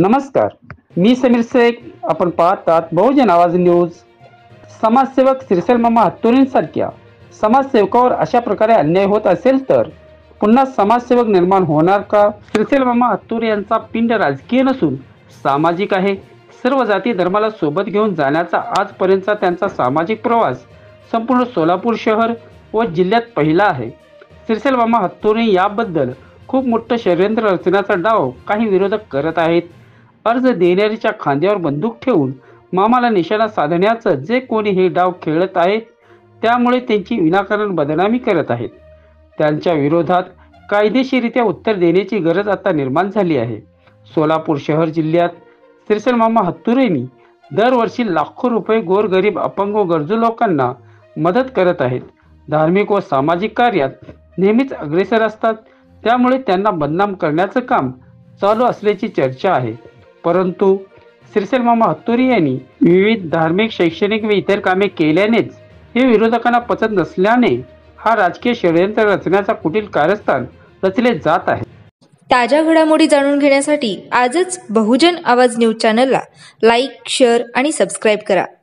नमस्कार, मी समीर शेख. आपण पाहतात बहुजन आवाज न्यूज. समाजसेवक श्रीसेल मामा हत्तुरेंसारख्या समाजसेवकावर अशा प्रकारे अन्याय होत असेल तर पुन्हा समाजसेवक निर्माण होणार का? श्रीसेल मामा हत्तुरे यांचा पिंड राजकीय नसून सामाजिक आहे. सर्व जाती धर्माला सोबत घेऊन जाण्याचा आजपर्यंतचा त्यांचा सामाजिक प्रवास संपूर्ण सोलापूर शहर व जिल्ह्यात पहिला आहे. श्रीसेल मामा हत्तुरे याबद्दल खूप मोठं षडयंत्र रचण्याचा डाव काही विरोधक करत आहेत. अर्ज देणाऱ्याच्या खांद्यावर बंदूक ठेवून मामाला निशाणा साधण्याचं जे कोणी हे डाव खेळत आहेत त्यामुळे त्यांची विनाकारण बदनामी करत आहेत. त्यांच्या विरोधात कायदेशीररित्या उत्तर देण्याची गरज आता निर्माण झाली आहे. सोलापूर शहर जिल्ह्यात श्रीसेल मामा हत्तुरेंनी दरवर्षी लाखो रुपये गोरगरीब अपंग व गरजू लोकांना मदत करत आहेत. धार्मिक व सामाजिक कार्यात नेहमीच अग्रेसर असतात. त्यामुळे त्यांना बदनाम करण्याचं काम चालू असल्याची चर्चा आहे. परंतु श्रीसेल मामा हत्तुरे यांनी विविध धार्मिक, शैक्षणिक व इतर कामे केल्यानेच हे विरोधकांना पचत नसल्याने हा राजकीय षडयंत्र रचण्याचा कुटील कारस्थान रचले जात आहे. ताज्या घडामोडी जाणून घेण्यासाठी आजच बहुजन आवाज न्यूज चॅनलला लाईक, शेअर आणि सबस्क्राईब करा.